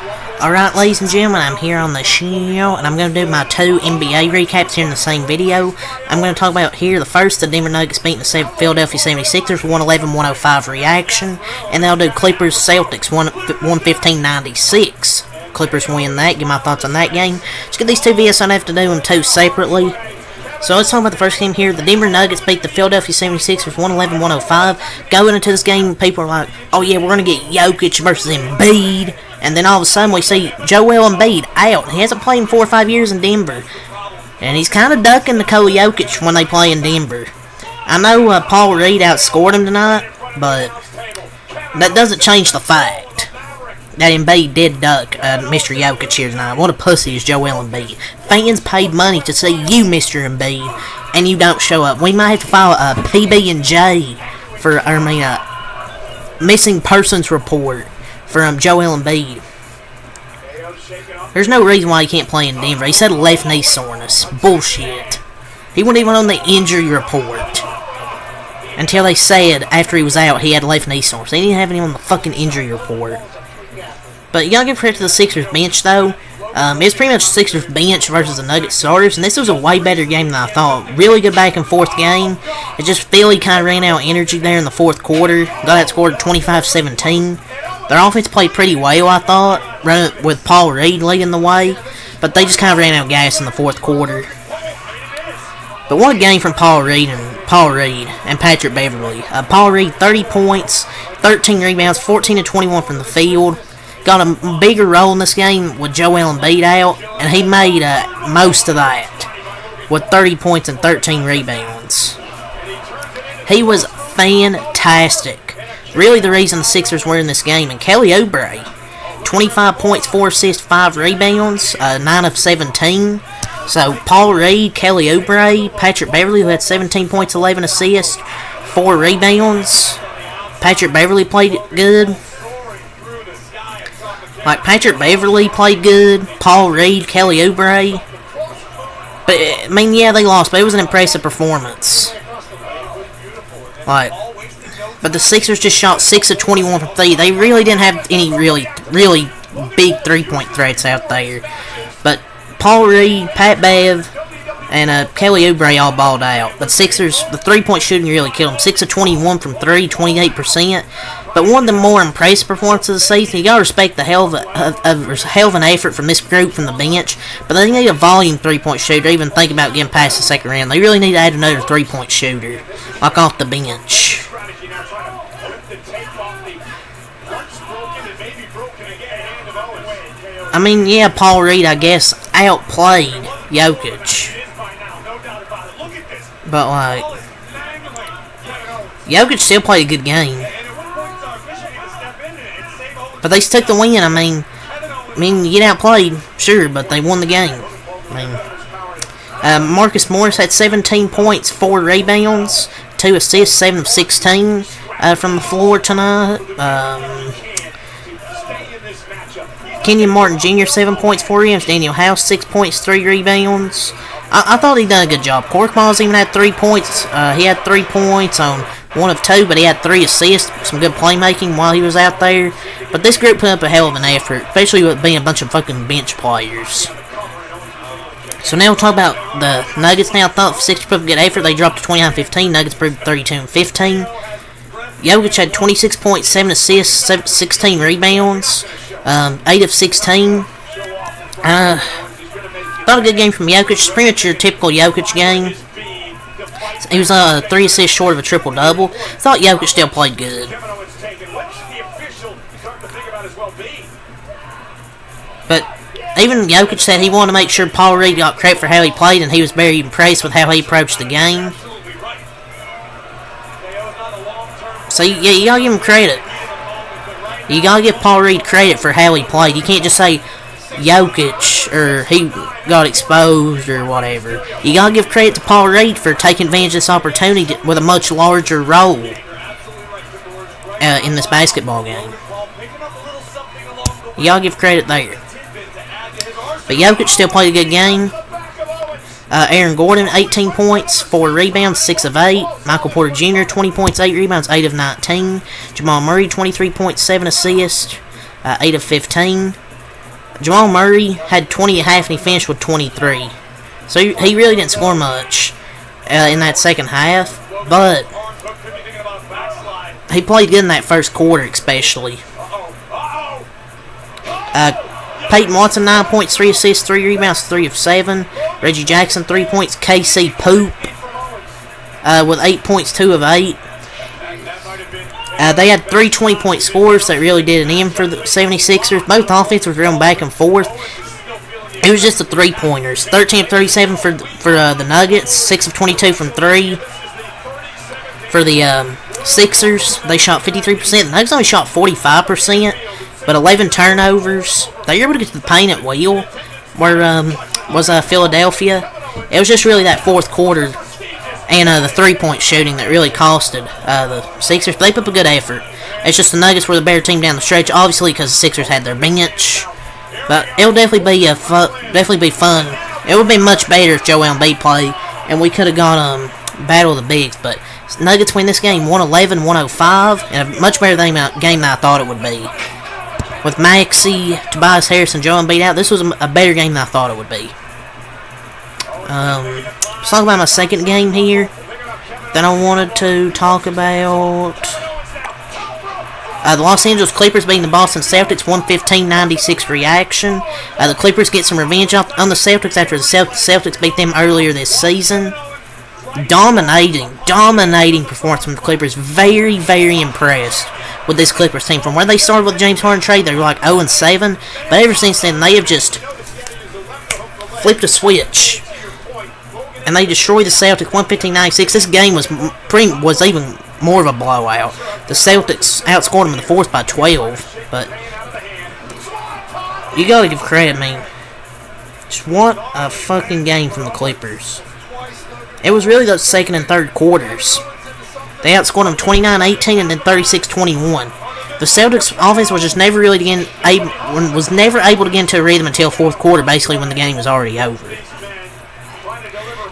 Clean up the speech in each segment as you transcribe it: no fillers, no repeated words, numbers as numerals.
Alright, ladies and gentlemen, I'm here on the show, and I'm going to do my 2 NBA recaps here in the same video. I'm going to talk about here, the first, the Denver Nuggets beating the Philadelphia 76ers, 111-105 reaction, and then I'll do Clippers Celtics, 115-96. Clippers win that, give my thoughts on that game. Let's get these 2 videos, I don't have to do them 2 separately. So let's talk about the first game here. The Denver Nuggets beat the Philadelphia 76ers 111-105. Going into this game, people are like, oh yeah, we're going to get Jokic versus Embiid. And then all of a sudden we see Joel Embiid out. He hasn't played in 4 or 5 years in Denver. And he's kind of ducking Nikola Jokic when they play in Denver. I know Paul Reed outscored him tonight, but that doesn't change the fact that Embiid did duck Mr. Jokic here tonight. What a pussy is Joel Embiid. Fans paid money to see you, Mr. Embiid, and you don't show up. We might have to file a PB&J for, missing persons report for Joel Embiid. There's no reason why he can't play in Denver. He said left knee soreness. Bullshit. He wasn't even on the injury report until they said after he was out he had left knee soreness. They didn't have any on the fucking injury report. But you gotta give credit to the Sixers bench though. It was pretty much Sixers bench versus the Nuggets starters, and this was a way better game than I thought. Really good back and forth game. It just Philly kind of ran out of energy there in the fourth quarter. Got outscored 25-17. Their offense played pretty well, I thought, with Paul Reed leading the way, but they just kind of ran out of gas in the fourth quarter. But what a game from Paul Reed and Patrick Beverley. Paul Reed 30 points, 13 rebounds, 14 of 21 from the field. Got a bigger role in this game with Joel Embiid out, and he made most of that with 30 points and 13 rebounds. He was fantastic. Really the reason the Sixers were in this game. And Kelly Oubre, 25 points, 4 assists, 5 rebounds, 9 of 17. So Paul Reed, Kelly Oubre, Patrick Beverley, who had 17 points, 11 assists, 4 rebounds. Patrick Beverley played good. Patrick Beverley played good. Paul Reed, Kelly Oubre. But, I mean, yeah, they lost, but it was an impressive performance. But the Sixers just shot 6 of 21 from 3. They really didn't have any really big three-point threats out there. But Paul Reed, Pat Bev, and Kelly Oubre all balled out. But Sixers, the three-point shooting really killed them. 6 of 21 from 3, 28%. But one of the more impressive performances of the season, you gotta respect the hell of an effort from this group from the bench. But they need a volume three-point shooter, even think about getting past the second round. They really need to add another three-point shooter, off the bench. I mean, yeah, Paul Reed, I guess, outplayed Jokic. But, Jokic still played a good game. But they took the win. I mean, you get outplayed, sure, but they won the game. Marcus Morris had 17 points, 4 rebounds, 2 assists, 7 of 16 from the floor tonight. Kenyon Martin Jr., 7 points, 4 rebounds. Daniel House, 6 points, 3 rebounds. I thought he done a good job. Korkmaz even had 3 points. He had 3 points on 1 of 2, but he had 3 assists. Some good playmaking while he was out there. But this group put up a hell of an effort, especially with being a bunch of fucking bench players. So now we'll talk about the Nuggets now. I thought the Sixers put up a good effort. They dropped to 29-15. Nuggets proved 32-15. Jokic had 26 points, 7 assists, 16 rebounds, 8 of 16. Thought a good game from Jokic. It's pretty much your typical Jokic game. He was 3 assists short of a triple-double. Thought Jokic still played good. But even Jokic said he wanted to make sure Paul Reed got credit for how he played, and he was very impressed with how he approached the game. So, yeah, you gotta give him credit. You gotta give Paul Reed credit for how he played. You can't just say Jokic, or he got exposed, or whatever. You gotta give credit to Paul Reed for taking advantage of this opportunity with a much larger role in this basketball game. You gotta give credit there. But Jokic still played a good game. Aaron Gordon, 18 points, 4 rebounds, 6 of 8. Michael Porter Jr., 20 points, 8 rebounds, 8 of 19. Jamal Murray, 23 points, 7 assists, 8 of 15. Jamal Murray had 20 at half and he finished with 23. So he really didn't score much in that second half, but he played good in that first quarter especially. Peyton Watson, 9 points, 3 assists, 3 rebounds, 3 of 7. Reggie Jackson, 3 points. KC Poop with 8 points, 2 of 8. They had 3 20-point scores that really did an end for the 76ers. Both offenses were going back and forth. It was just the three-pointers. 13 of 37 for the Nuggets. 6 of 22 from 3. For the Sixers, they shot 53%. The Nuggets only shot 45%. But 11 turnovers. They were able to get to the paint at will. Where was Philadelphia. It was just really that fourth quarter and the three-point shooting that really costed the Sixers. But they put up a good effort. It's just the Nuggets were the better team down the stretch, obviously because the Sixers had their bench. But it'll definitely be fun. It would be much better if Joel Embiid played, and we could have got Battle of the Bigs. But Nuggets win this game 111-105, and a much better game than I thought it would be. With Maxey, Tobias Harris, and Joel Embiid out, this was a better game than I thought it would be. Let's talk about my second game here that I wanted to talk about. The Los Angeles Clippers beating the Boston Celtics 115-96 reaction. The Clippers get some revenge on the Celtics after the Celtics beat them earlier this season. Dominating performance from the Clippers. Very, very impressed with this Clippers team. From where they started with the James Harden trade, they were like 0-7. But ever since then, they have just flipped a switch. And they destroyed the Celtics 115-96. This game was even more of a blowout. The Celtics outscored them in the fourth by 12. But you gotta give credit, man. Just what a fucking game from the Clippers. It was really those second and third quarters. They outscored them 29-18 and then 36-21. The Celtics offense was just never really able to get into a rhythm until fourth quarter, basically when the game was already over.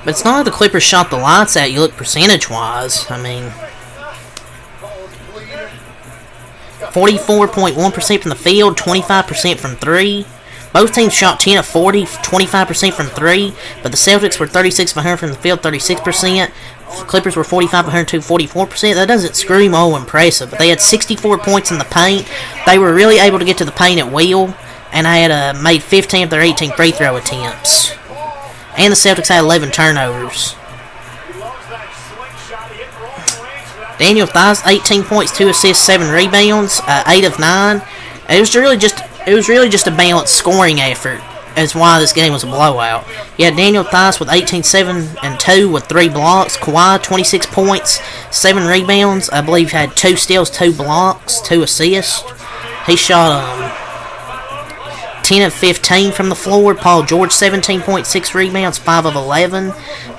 But it's not like the Clippers shot the lights out. You look percentage-wise. I mean, 44.1% from the field, 25% from 3. Both teams shot 10 of 40, 25% from 3. But the Celtics were 36 of 100 from the field, 36%. The Clippers were 45 of 102, 44%. That doesn't scream all impressive. But they had 64 points in the paint. They were really able to get to the paint at will. And they had made 15 of their 18 free throw attempts. And the Celtics had 11 turnovers. Daniel Theis, 18 points, 2 assists, 7 rebounds, 8 of 9. It was really just a balanced scoring effort. That's why this game was a blowout. You had Daniel Theis with 18, 7, and 2 with 3 blocks. Kawhi, 26 points, 7 rebounds. I believe had 2 steals, 2 blocks, 2 assists. He shot 10 of 15 from the floor. Paul George, 17.6 rebounds, 5 of 11.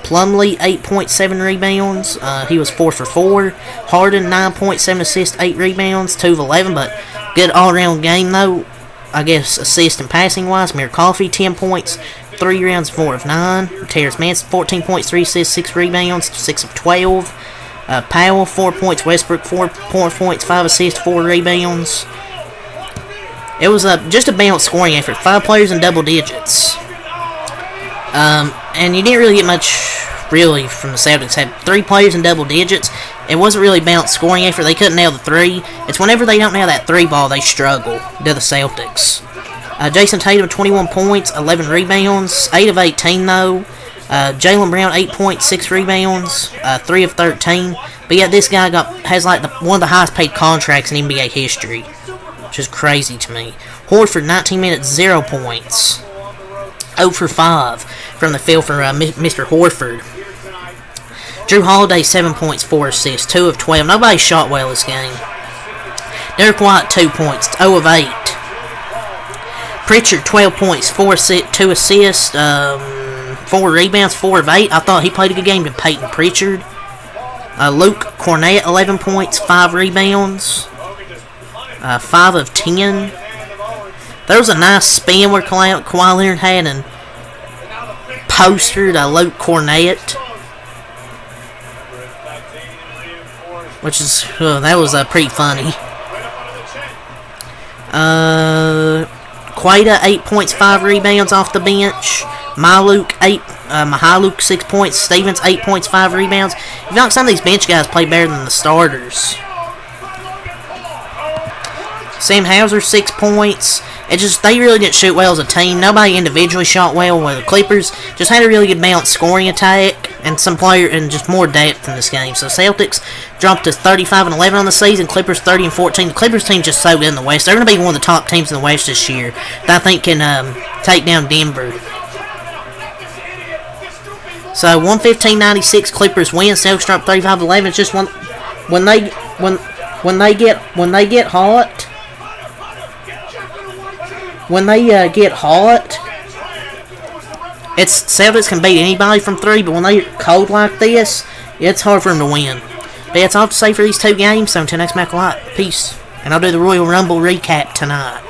Plumlee, 8.7 rebounds. He was 4 for 4. Harden, 9.7 assists, 8 rebounds, 2 of 11. But good all-around game, though. I guess assist and passing-wise. Mir Coffey, 10 points, 3 rebounds, 4 of 9. Terrence Manson, 14 points, 3 assists, 6 rebounds, 6 of 12. Powell, 4 points. Westbrook, 4 points, 5 assists, 4 rebounds. It was just a balanced scoring effort. 5 players in double digits. And you didn't really get much, really, from the Celtics. Had 3 players in double digits. It wasn't really a balanced scoring effort. They couldn't nail the 3. It's whenever they don't nail that 3 ball, they struggle, to the Celtics. Jason Tatum, 21 points, 11 rebounds, 8 of 18, though. Jaylen Brown, 8 points, 6 rebounds, 3 of 13. But yet this guy has like one of the highest paid contracts in NBA history. Which is crazy to me. Horford, 19 minutes, 0 points. 0 for 5 from the field for Mr. Horford. Drew Holiday, 7 points, 4 assists, 2 of 12. Nobody shot well this game. Derek White, 2 points, 0 of 8. Pritchard, 12 points, 2 assists, 4 rebounds, 4 of 8. I thought he played a good game to Peyton Pritchard. Luke Cornett, 11 points, 5 rebounds. 5 of 10. There was a nice spin where Kawhi Leonard had and postered Luke Cornett, which is that was pretty funny. Quaida, 8 points, 5 rebounds off the bench. Mihaluk, 6 points. Stevens, 8 points, 5 rebounds. You know, some of these bench guys play better than the starters. Sam Hauser, 6 points. They really didn't shoot well as a team. Nobody individually shot well. Where the Clippers just had a really good balanced scoring attack and just more depth in this game. So Celtics dropped to 35-11 on the season. Clippers 30-14. The Clippers team just so good in the West. They're going to be one of the top teams in the West this year that I think can take down Denver. So 115-96 Clippers win. Celtics drop 35-11. It's just when they get hot. When they get hot, Celtics can beat anybody from 3, but when they're cold like this, it's hard for them to win. But that's all I have to say for these 2 games. So until next match, peace. And I'll do the Royal Rumble recap tonight.